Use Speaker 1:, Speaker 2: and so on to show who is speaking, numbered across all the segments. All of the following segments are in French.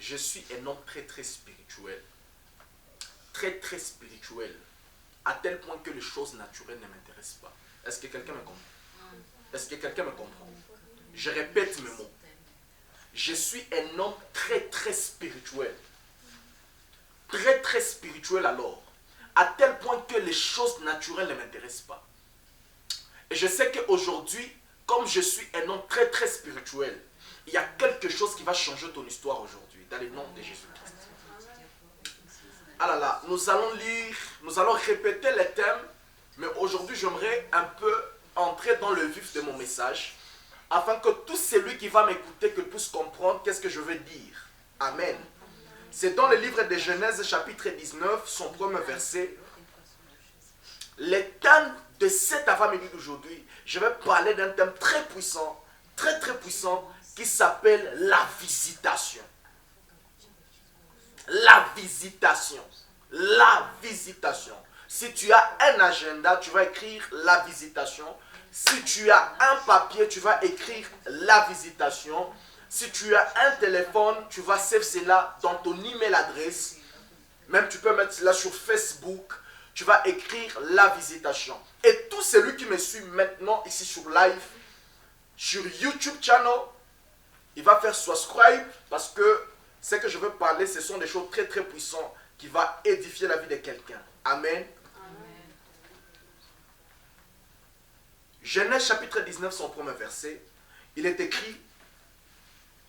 Speaker 1: je suis un homme très très spirituel. Très très spirituel. À tel point que les choses naturelles ne m'intéressent pas. Est-ce que quelqu'un me comprend? Est-ce que quelqu'un me comprend? Je répète mes mots. Je suis un homme très très spirituel. Très très spirituel alors. À tel point que les choses naturelles ne m'intéressent pas. Et je sais qu'aujourd'hui, comme je suis un homme très très spirituel, il y a quelque chose qui va changer ton histoire aujourd'hui, dans le nom de Jésus-Christ. Ah là là, nous allons lire, nous allons répéter les thèmes, mais aujourd'hui j'aimerais un peu entrer dans le vif de mon message, afin que tout celui qui va m'écouter que puisse comprendre qu'est-ce que je veux dire. Amen. C'est dans le livre de Genèse chapitre 19, son premier verset. Le thème de cet avant-midi d'aujourd'hui, je vais parler d'un thème très puissant, très très puissant, qui s'appelle la visitation. La visitation. La visitation. Si tu as un agenda, tu vas écrire la visitation. Si tu as un papier, tu vas écrire la visitation. Si tu as un téléphone, tu vas save cela dans ton email adresse. Même tu peux mettre cela sur Facebook. Tu vas écrire la visitation. Et tout celui qui me suit maintenant ici sur live, sur YouTube channel, il va faire subscribe parce que ce que je veux parler, ce sont des choses très très puissantes qui vont édifier la vie de quelqu'un. Amen. Amen. Genèse chapitre 19, son premier verset, il est écrit,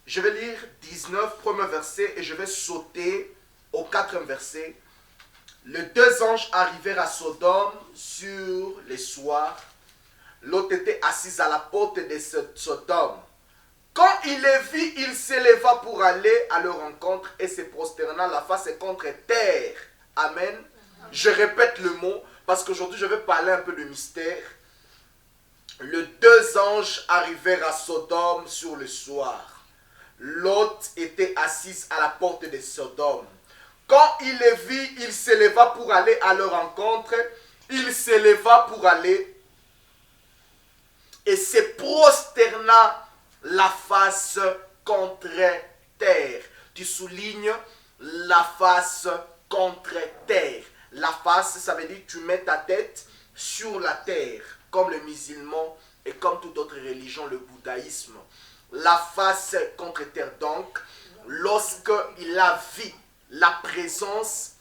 Speaker 1: je vais lire 19, premier verset, et je vais sauter au 4e verset. Les deux anges arrivèrent à Sodome sur les soirs. Lot était assise à la porte de Sodome. Quand il les vit, il s'éleva pour aller à leur rencontre et se prosterna la face contre terre. Amen. Je répète le mot parce qu'aujourd'hui je vais parler un peu de mystère. Les deux anges arrivèrent à Sodome sur le soir. Lot était assise à la porte de Sodome. Quand il les vit, il s'éleva pour aller à leur rencontre. Il s'éleva pour aller et se prosterna la face contre terre. Tu soulignes la face contre terre. La face, ça veut dire que tu mets ta tête sur la terre, comme le musulman et comme toute autre religion, le bouddhisme. La face contre terre. Donc, lorsqu'il a vu la présence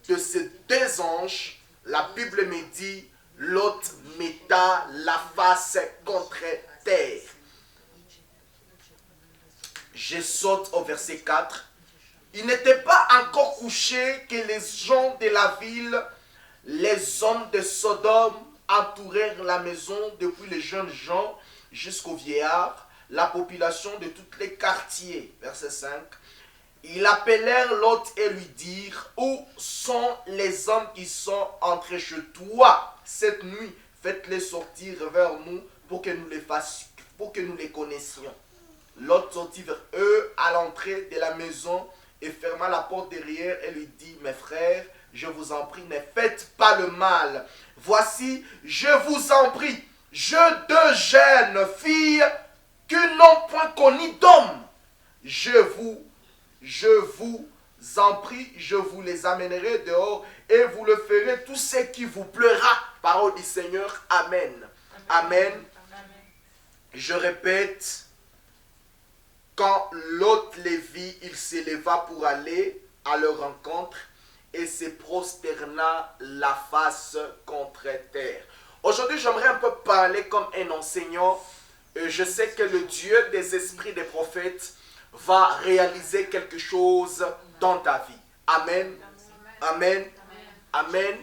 Speaker 1: de ces deux anges, la Bible me dit, Lot metta la face contre terre. Je saute au verset 4. Il n'était pas encore couché que les gens de la ville, les hommes de Sodome, entourèrent la maison depuis les jeunes gens jusqu'aux vieillards, la population de tous les quartiers. Verset 5. Ils appelèrent Lot et lui dirent, où sont les hommes qui sont entrés chez toi cette nuit? Faites-les sortir vers nous pour que nous les fassions, pour que nous les connaissions. Lot sortit vers eux à l'entrée de la maison et ferma la porte derrière et lui dit, mes frères, je vous en prie, ne faites pas le mal. Voici, je vous en prie, deux jeunes filles qui n'ont point connu d'homme. Je vous en prie, je vous les amènerai dehors et vous le ferez tout ce qui vous plaira. Parole du Seigneur. Amen. Amen. Amen. Je répète, quand Lot les vit, il s'éleva pour aller à leur rencontre et se prosterna la face contre terre. Aujourd'hui, j'aimerais un peu parler comme un enseignant. Je sais que le Dieu des esprits des prophètes va réaliser quelque chose dans ta vie. Amen. Amen. Amen.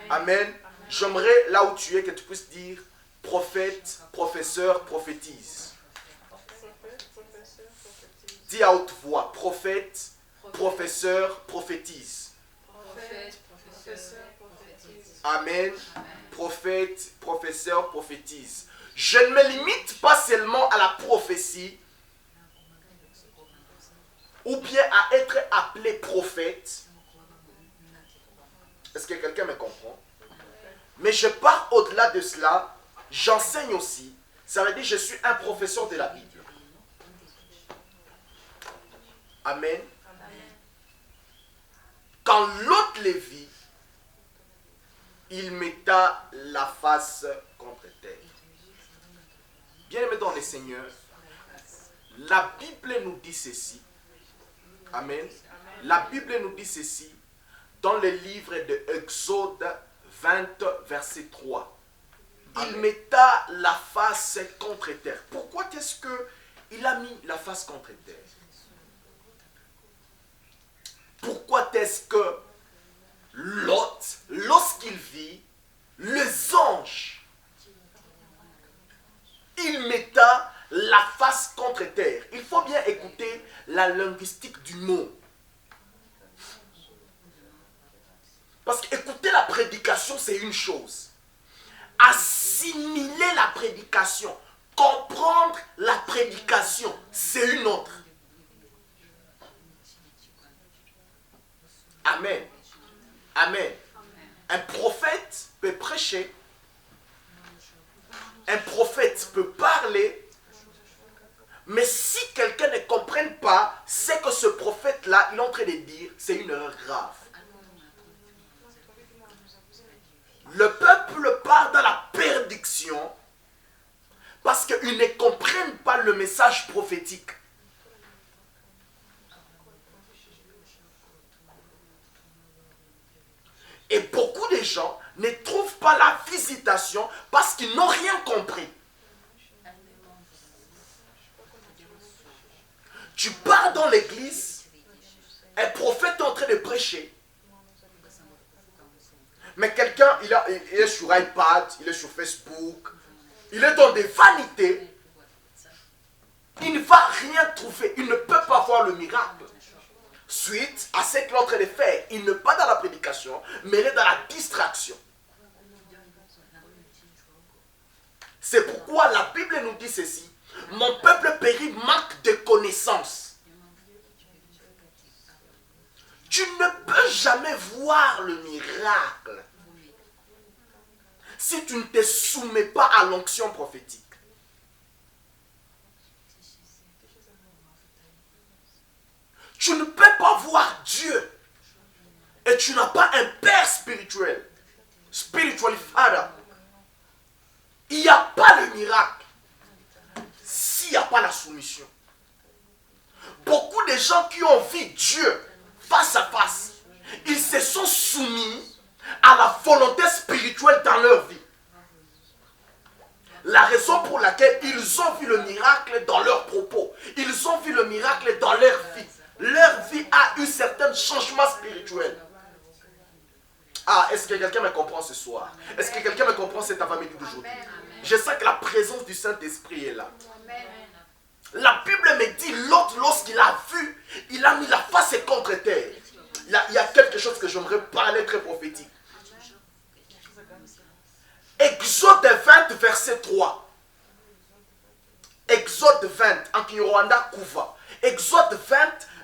Speaker 1: Amen. J'aimerais, là où tu es, que tu puisses dire prophète, professeur, prophétise. Dis à haute voix, prophète, professeur, prophétise. Amen. Prophète, professeur, prophétise. Je ne me limite pas seulement à la prophétie, ou bien à être appelé prophète. Est-ce que quelqu'un me comprend? Mais je pars au-delà de cela, j'enseigne aussi. Ça veut dire que je suis un professeur de la Bible. Amen. quand Lot les vit, il metta la face contre terre. Bien-aimés dans le Seigneur, la Bible nous dit ceci. Amen. La Bible nous dit ceci dans le livre de Exode 20, verset 3. Il metta la face contre terre. Pourquoi est-ce qu'il a mis la face contre terre? Pourquoi est-ce que Lot, lorsqu'il vit les anges, il metta la face contre terre? Il faut bien écouter la linguistique du mot. Parce qu'écouter la prédication, c'est une chose. Assimiler la prédication, comprendre la prédication, c'est une autre. Amen. Amen. Un prophète peut prêcher, un prophète peut parler, mais si quelqu'un ne comprend pas ce que ce prophète-là il est en train de dire, c'est une erreur grave. Le peuple part dans la perdition parce qu'ils ne comprennent pas le message prophétique. Et beaucoup de gens ne trouvent pas la visitation parce qu'ils n'ont rien compris. Tu pars dans l'église, un prophète est en train de prêcher, mais quelqu'un, il est sur iPad, il est sur Facebook, il est dans des vanités, il ne va rien trouver, il ne peut pas voir le miracle. Suite à ce qu'il est en train de faire, il n'est pas dans la prédication, mais il est dans la distraction. C'est pourquoi la Bible nous dit ceci. Mon peuple périt manque de connaissances. Tu ne peux jamais voir le miracle si tu ne te soumets pas à l'onction prophétique. Tu ne peux pas voir Dieu et tu n'as pas un père spirituel, spiritual father. Il n'y a pas le miracle s'il n'y a pas la soumission. Beaucoup de gens qui ont vu Dieu face à face, ils se sont soumis à la volonté spirituelle dans leur vie. La raison pour laquelle ils ont vu le miracle dans leurs propos, ils ont vu le miracle dans leur vie. Leur vie a eu certains changements spirituels. Ah, est-ce que quelqu'un me comprend ce soir? Est-ce que quelqu'un me comprend cet avant-midi d'aujourd'hui? Je sens que la présence du Saint-Esprit est là. La Bible me dit, l'autre, lorsqu'il a vu, il a mis la face contre terre. Il y a quelque chose que j'aimerais parler très prophétique. Exode 20, verset 3. Exode 20, en Kinyarwanda Kuva. Exode 20,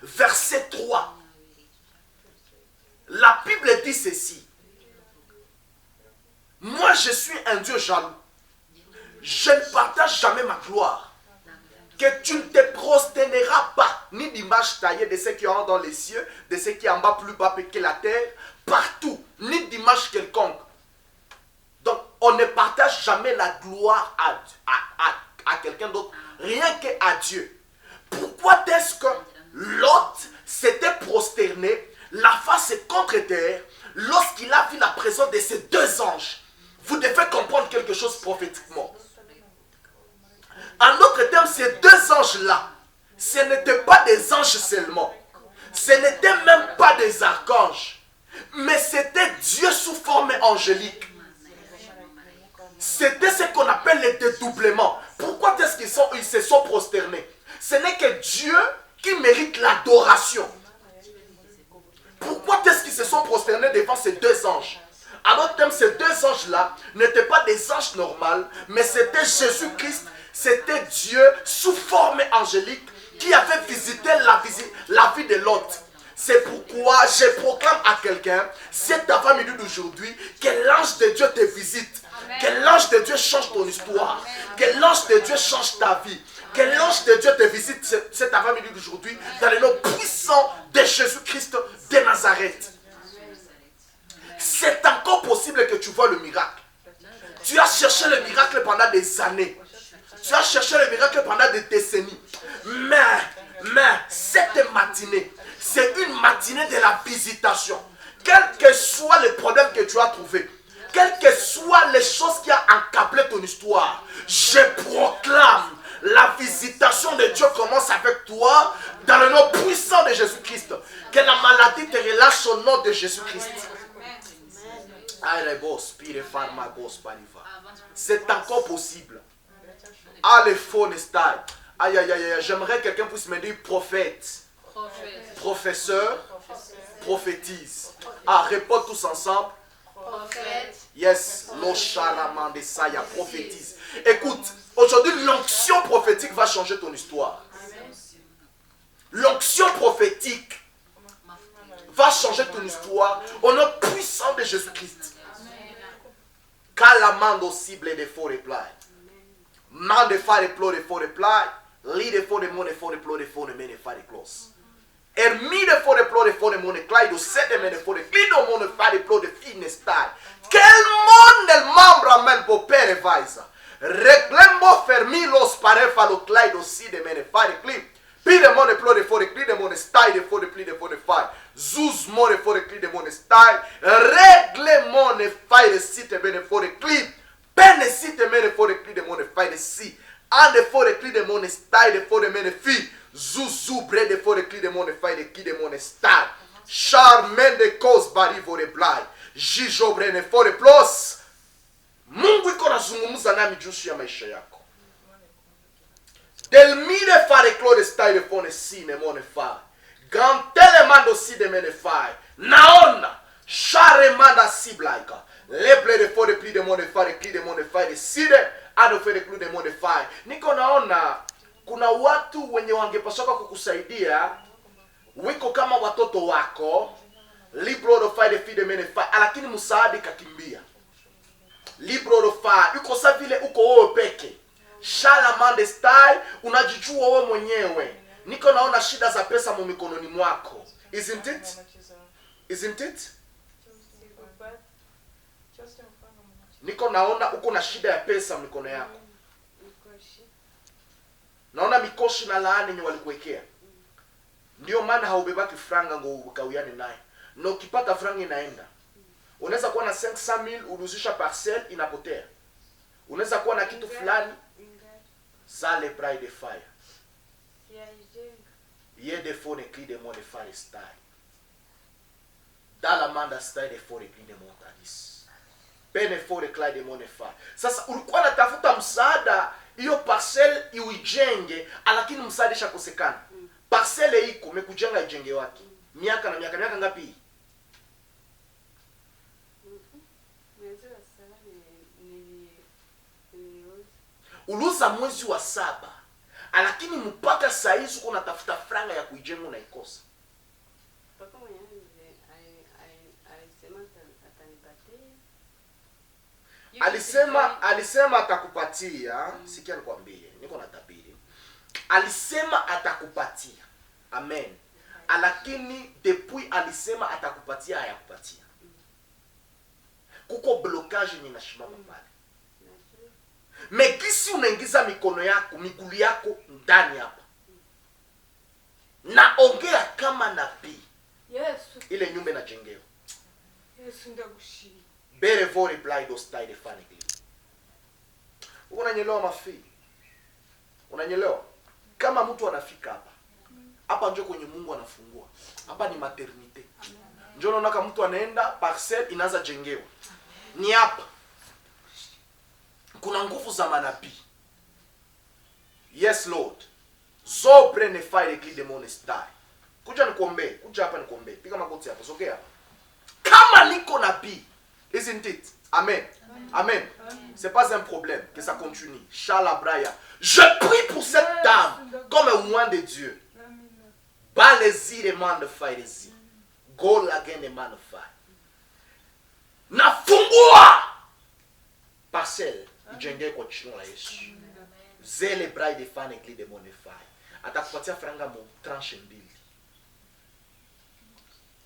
Speaker 1: verset 3. La Bible dit ceci. Moi, je suis un Dieu jaloux. Je ne partage jamais ma gloire. Que tu ne te prosterneras pas, ni d'image taillée de ceux qui ont dans les cieux, de ceux qui en bas plus bas que la terre, partout, ni d'image quelconque. Donc, on ne partage jamais la gloire à quelqu'un d'autre, rien qu'à Dieu. Pourquoi est-ce que Lot s'était prosterné, la face contre terre, lorsqu'il a vu la présence de ces deux anges? Vous devez comprendre quelque chose prophétiquement. En autre terme, ces deux anges-là, ce n'étaient pas des anges seulement. Ce n'étaient même pas des archanges. Mais c'était Dieu sous forme angélique. C'était ce qu'on appelle le dédoublement. Pourquoi est-ce qu'ils se sont prosternés? Ce n'est que Dieu qui mérite l'adoration. Pourquoi est-ce qu'ils se sont prosternés devant ces deux anges? En autre terme, ces deux anges-là n'étaient pas des anges normaux, mais c'était Jésus-Christ. C'était Dieu sous forme angélique qui avait visité la vie de Lot. C'est pourquoi je proclame à quelqu'un, cet avant-midi d'aujourd'hui, que l'ange de Dieu te visite. Amen. Que l'ange de Dieu change ton histoire. Amen. Que l'ange de Dieu change ta vie. Amen. Que l'ange de Dieu te visite cet avant-midi d'aujourd'hui dans le nom puissant de Jésus-Christ de Nazareth. possible que tu vois le miracle. Tu as cherché le miracle pendant des années. Tu as cherché le miracle pendant des décennies. Mais cette matinée, c'est une matinée de la visitation. Quel que soit le problème que tu as trouvé, quelles que soient les choses qui ont encablé ton histoire, je proclame la visitation de Dieu commence avec toi dans le nom puissant de Jésus-Christ. Que la maladie te relâche au nom de Jésus-Christ. C'est encore possible. Aïe, aïe, aïe, j'aimerais que quelqu'un puisse me dire prophète, professeur, prophétise. Ah, répond tous ensemble. Prophète. Yes, l'Osharamandesaya, prophétise. Écoute, aujourd'hui, l'onction prophétique va changer ton histoire. L'onction prophétique va changer ton histoire au nom puissant de Jésus-Christ. Calamando cible de faux reply. Man de fare plo de faux reply. Li de faux de mon de faux de plo de faux de men de fare close. Ermi de faux de plo de faux de mon de clay de set de men de faux de cli de mon de fare plo de fine style. Quel monde el membre amel bo pere vaisa. Reclembo fermi los pare falo clay de si de men de fare cli. Pi de mon de plo de faux de cli de mon de style de faux de pli de faux de fare. Zouz mon de faux de cli de mon de style. Regle mon de fare de si de men de faux de cli. Pene si te men de faux de cli de mon de fare de si. An de faux de cli de mon de style de faux de men de fi. Zouzou bre de faux de cli de mon de fare de ki de mon de style. Charmen de cause bari vo de blai. Jijo bre de faux de plos. Mungu iko nazungumza nami juu ya maisha yako. Del mi de fare clo de style de faux de si ne mon de fare. Gantele mando si de men de fare. Naona. Share manda si blaika. Leble de faux de pli de mon de fare, cli de mon de fare, de si de ado fe de cli de mon de fare. Niko naona kuna watu wenye wangepasoka kukusaidia wiko kama watoto wako libro do fire de fi de men de fare, lakini msaada kakimbia. Libro do fire uko sa vile uko wewe peke. Shalamande style unajijua wewe mwenyewe. Niko naona shida za pesa mu mikononi mwako. Isn't it? Isn't it? Niko naona uko na shida ya pesa mikono yako. Naona mikoshi na laani yenye walikuwekea. Ndio maana haubebaki franga ngo ukawiane naye. Na ukipata franga inaenda. Unaweza kuwa na 500,000 uruzisha parcelle inapotea. Unaweza kuwa na kitu fulani sale pride de fire. Ye de fone cli de mon de fire style. Dans la manda style de fone cli de montalis. Pene fore cli de mon de fire. Sasa ulikuwa natafuta msaada hiyo parcelle iujenge lakini msaada ishakosekana. Parcelle iko mekujenga ijenge wake. Miaka na miaka ngapi? Uluza mwezi wa 7. Lakini mpaka saa hizi uko natafuta franga ya kuijenga na ikosa. Alisema atakupatia, sikia nikwambie, niko na tabiri. Alisema atakupatia. Amen. Lakini depuis alisema atakupatia hayakupatia. Kuko blocage ni nashimama pale. Mekisi unaingiza mikono yako, miguu yako ndani hapa. Naongea kama nabii.
Speaker 2: Yes.
Speaker 1: Ile nyumba inajengewa.
Speaker 2: Yes, ndagushiri.
Speaker 1: Bere vo reply do style funny. Unanyelewa mafi? Unanyelewa? Kama mtu anafika hapa. Hapa ndio kwenye Mungu anafungua. Hapa ni maternite. Ndio unaona kama mtu anaenda parcelle inaanza jengewa. Ni hapa. Kuna nguvu za manabii. Yes Lord. Zo prene fire cli de mon style. Kuja nikuombe, kuja hapa nikuombe. Piga magoti hapa, sogea hapa. Kama niko nabii, isn't it? Amen. Amen. C'est pas un problème que ça continue. Shalabraya. Je prie pour cette dame comme un moine de Dieu. Balezi de man de fire zi. Go again de man of fire. Nafungua parcelle ijenge kwa jina la Yesu. Zele brai de fan ekli de mon fire. Atakupatia franga mo tranche mbili.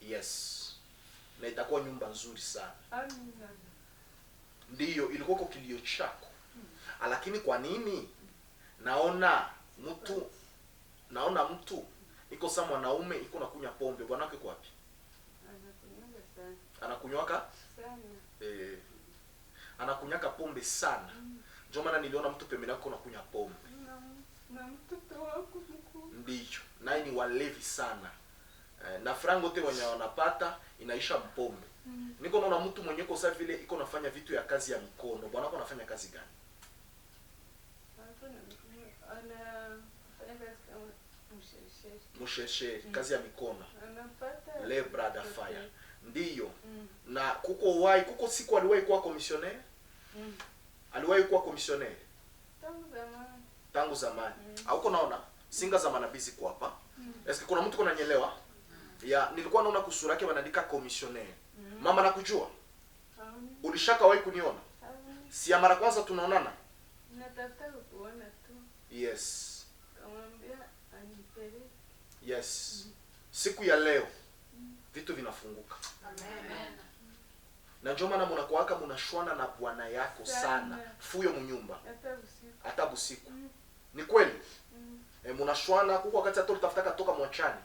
Speaker 1: Yes. Na itakuwa nyumba nzuri sana. Ndiyo ilikuwa kwa kilio chako. Lakini kwa nini naona mtu iko sawa mwanaume iko nakunywa pombe, bwana wake kwa wapi? Anakunywaka sana. Anakunywaka pombe sana. Ndio maana niliona mtu pembeni yako anakunywa pombe.
Speaker 2: Na mtoto wako mkuu.
Speaker 1: Ndiyo, naye ni walevi sana. Na frango te wenye wanapata inaisha mpombe. Niko naona mtu mwenye kwa sababu vile iko nafanya vitu ya kazi ya mikono. Bwana wako anafanya kazi gani? Msheshe, kazi ya mikono. Le brada fire. Ndiyo. Na kuko siku aliwahi kuwa commissionnaire? Aliwahi kuwa commissionnaire? Tangu zamani. Hauko naona singa za manabizi kwa hapa. Eske kuna mtu kunanyelewa? Ya nilikuwa naona kusura yake wanaandika commissionnaire. Mama nakujua? Ulishaka wahi kuniona? Si ya mara kwanza tunaonana?
Speaker 2: Nataka kuona tu.
Speaker 1: Yes.
Speaker 2: Kamwambia anipeleke.
Speaker 1: Yes. Siku ya leo vitu vinafunguka.
Speaker 2: Amen.
Speaker 1: Na njoo maana mnakuaka mnashwana na bwana yako sana. Fuyo mnyumba. Hata busiku. Ni kweli? Mnashwana kuko wakati hata utafuta toka mwachani.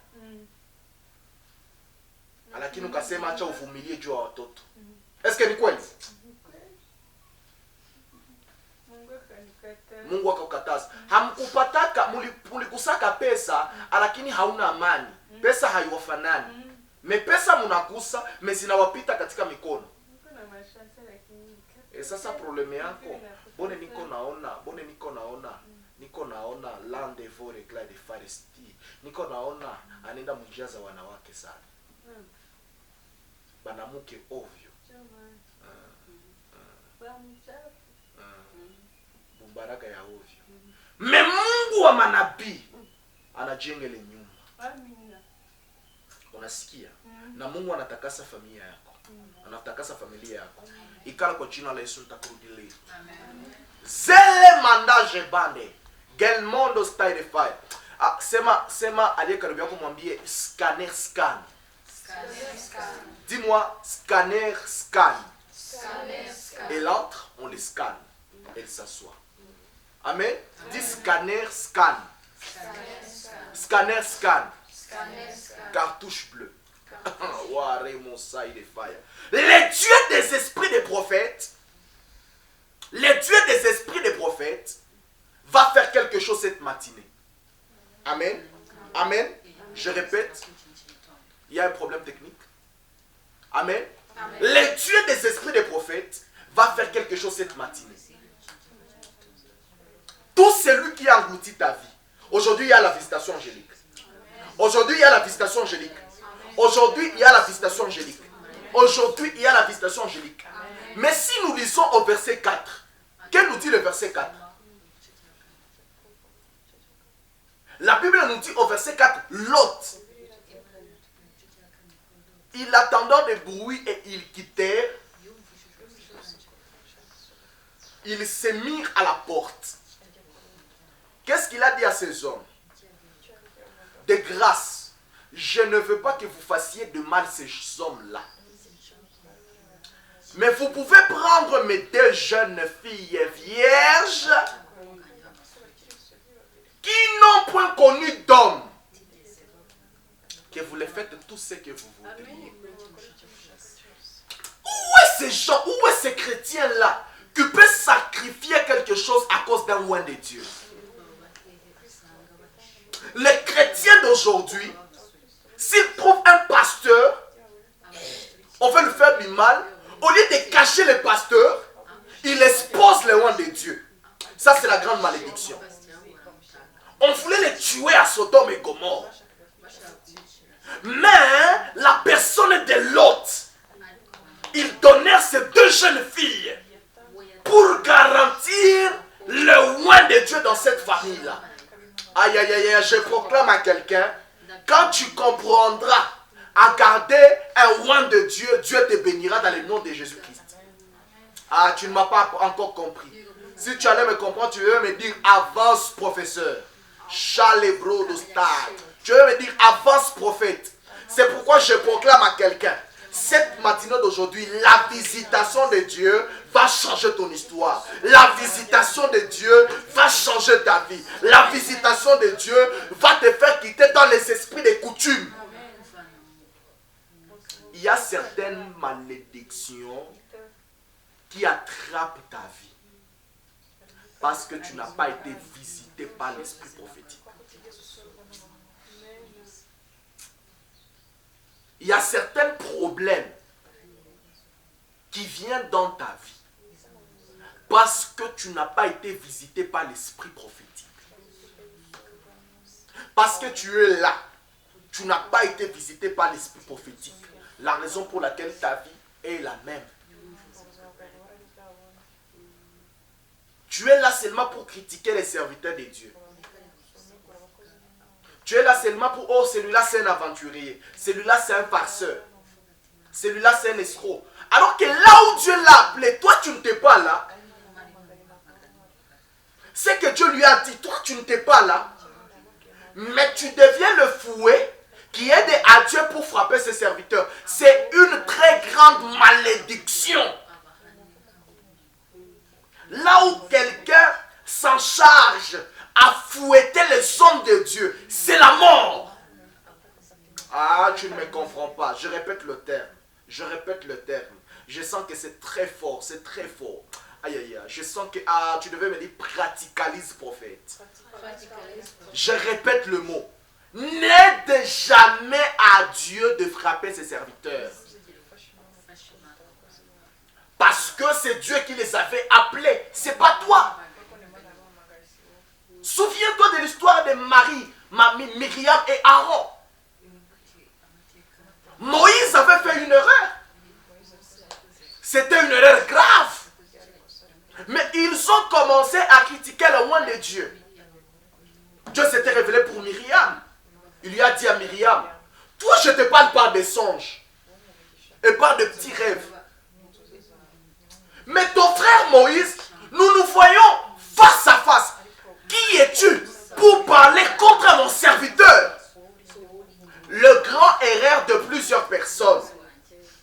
Speaker 1: Lakini ukasema acha uvumilie juu ya watoto. Eske ni kweli? Mungu akakataza. Hamkupataka mulikusaka pesa lakini hauna amani. Pesa haiwafanani. Mepesa munakusa mezinawapita katika mikono. Sasa probleme yako niko naona land de vore éclat de foresti. Niko naona anaenda mjia za wanawake sana. Banamuke ovyo. Baraka ya ovyo. Me Mungu wa manabii anajenga ile nyumba.
Speaker 2: Amina.
Speaker 1: Unasikia? Na Mungu anatakasa familia yako. Anatakasa familia yako. Ikala kwa jina la Yesu nitakurudilia. Amen. Zele mandaje bande. Gel mondo style fire. Sema aliye karibu yako mwambie scanner scan.
Speaker 2: Scanner scan.
Speaker 1: Dis-moi scanner scan.
Speaker 2: Scanner scan.
Speaker 1: Et l'autre on les scanne. Elle s'assoit. Amen. Dis scanner scan. Scanner scan. Cartouche bleue. Les dieux des esprits des prophètes, va faire quelque chose cette matinée. Amen. Amen. Je répète, il y a un problème technique. Amen. Amen. Les dieux des esprits des prophètes va faire quelque chose cette matinée. Tout celui qui a englouti ta vie. Aujourd'hui, il y a la visitation angélique. Aujourd'hui, il y a la visitation angélique. Aujourd'hui, il y a la visitation angélique. Aujourd'hui, il y a la visitation angélique. Mais si nous lisons au verset 4, qu'est-ce nous dit le verset 4? La Bible nous dit au verset 4, Lot, il attendant des bruits et ils quittèrent. Ils se mirent à la porte. Qu'est-ce qu'il a dit à ces hommes? De grâce, je ne veux pas que vous fassiez de mal ces hommes-là. Mais vous pouvez prendre mes 2 jeunes filles vierges qui n'ont point connu d'homme. Que vous les faites tout ce que vous voudriez. Où est ces gens, où est ces chrétiens-là qui peuvent sacrifier quelque chose à cause d'un loin de Dieu? Les chrétiens d'aujourd'hui, s'ils trouvent un pasteur, on veut lui faire du mal, au lieu de cacher le pasteur, il expose les loin de Dieu. Ça, c'est la grande malédiction. On voulait les tuer à Sodome et Gomorrhe. Mais la personne de Lot, ils donnèrent ces 2 jeunes filles pour garantir le loin de Dieu dans cette famille-là. Aïe, aïe, aïe, je proclame à quelqu'un, quand tu comprendras à garder un loin de Dieu, Dieu te bénira dans le nom de Jésus-Christ. Ah, tu ne m'as pas encore compris. Si tu allais me comprendre, tu veux me dire avance professeur. Chalebro de star. Tu veux me dire avance prophète. C'est pourquoi je proclame à quelqu'un, Cette matinée d'aujourd'hui, la visitation de Dieu va changer ton histoire. La visitation de Dieu va changer ta vie. La visitation de Dieu va te faire quitter dans les esprits des coutumes. Il y a certaines malédictions qui attrapent ta vie parce que tu n'as pas été visité par l'esprit prophétique. Il y a certains problèmes qui viennent dans ta vie parce que tu n'as pas été visité par l'esprit prophétique. Parce que tu es là, tu n'as pas été visité par l'esprit prophétique. La raison pour laquelle ta vie est la même. Tu es là seulement pour critiquer les serviteurs de Dieu. Tu es là seulement pour, oh, celui-là c'est un aventurier, celui-là c'est un farceur, celui-là c'est un escroc. Alors que là où Dieu l'a appelé, toi tu ne t'es pas là. C'est que Dieu lui a dit, toi tu ne t'es pas là. Mais tu deviens le fouet qui aide à Dieu pour frapper ses serviteurs. C'est une très grande malédiction. Là où quelqu'un s'en charge à fouetter les hommes de Dieu, c'est la mort. Ah, tu ne me comprends pas. Je répète le terme. Je répète le terme. Je sens que c'est très fort. C'est très fort. Aïe, aïe, aïe. Je sens que tu devais me dire praticalise, prophète. Je répète le mot. N'aide jamais à Dieu de frapper ses serviteurs. Parce que c'est Dieu qui les avait appelés. C'est pas toi. Souviens-toi de l'histoire de Myriam et Aaron. Moïse avait fait une erreur. C'était une erreur grave. Mais ils ont commencé à critiquer le roi de Dieu. Dieu s'était révélé pour Myriam. Il lui a dit à Myriam, toi je te parle par des songes et par de petits rêves. Mais ton frère Moïse, nous nous voyons face à face. Qui es-tu pour parler contre mon serviteur? Le grand erreur de plusieurs personnes.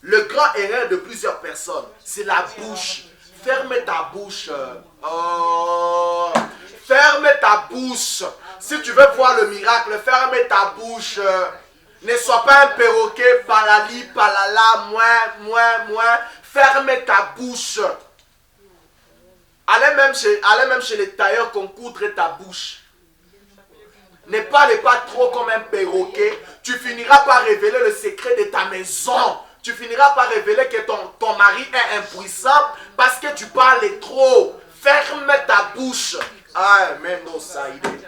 Speaker 1: Le grand erreur de plusieurs personnes, c'est la bouche. Ferme ta bouche. Oh, ferme ta bouche. Si tu veux voir le miracle, ferme ta bouche. Ne sois pas un perroquet, palali, palala, moins. Ferme ta bouche. Allez même chez les tailleurs qu'on coudre ta bouche. Ne parle pas trop comme un perroquet. Tu finiras par révéler le secret de ta maison. Tu finiras par révéler que ton mari est impuissant parce que tu parles trop. Ferme ta bouche. Ah, mais non, ça y est.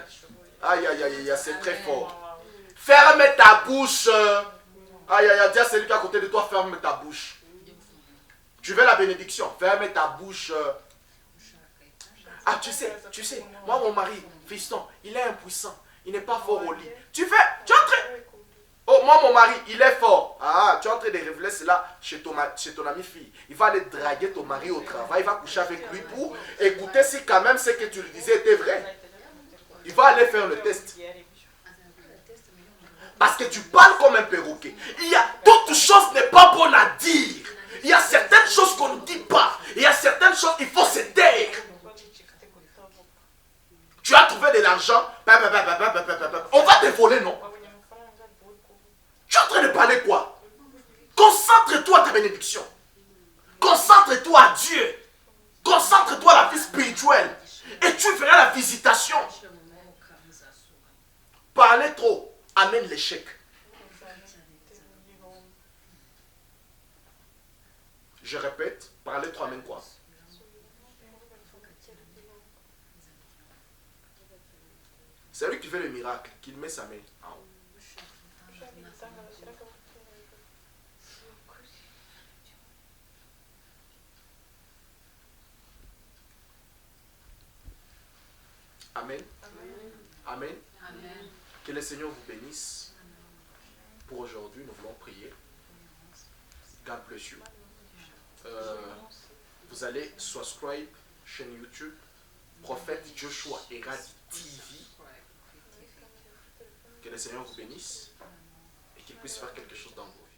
Speaker 1: Aïe, aïe, aïe, aïe, c'est très fort. Ferme ta bouche. Aïe, aïe, aïe, dis à celui qui est à côté de toi, ferme ta bouche. Tu veux la bénédiction, ferme ta bouche. Ah, tu sais, moi, mon mari, fiston, il est impuissant. Il n'est pas fort au lit. Tu es en train... Oh, moi, mon mari, il est fort. Ah, tu es en train de révéler cela chez ton ami fille. Il va aller draguer ton mari au travail. Il va coucher avec lui pour écouter si quand même ce que tu lui disais était vrai. Il va aller faire le test. Parce que tu parles comme un perroquet. Il y a toute chose n'est pas bonne à dire. Il y a certaines choses qu'on ne dit pas. Il y a certaines choses, il faut se taire. Tu as trouvé de l'argent. On va te voler, non? Tu es en train de parler quoi? Concentre-toi à ta bénédiction. Concentre-toi à Dieu. Concentre-toi à la vie spirituelle. Et tu verras la visitation. Parler trop amène l'échec. Je répète, parler trop amène quoi? C'est lui qui fait le miracle, qui met sa main en haut. Amen. Amen. Amen. Que le Seigneur vous bénisse. Pour aujourd'hui, nous voulons prier. God bless you. Vous allez subscribe chaîne YouTube Prophète Joshua Eradi TV. Que le Seigneur vous bénisse et qu'il puisse faire quelque chose dans vos vies.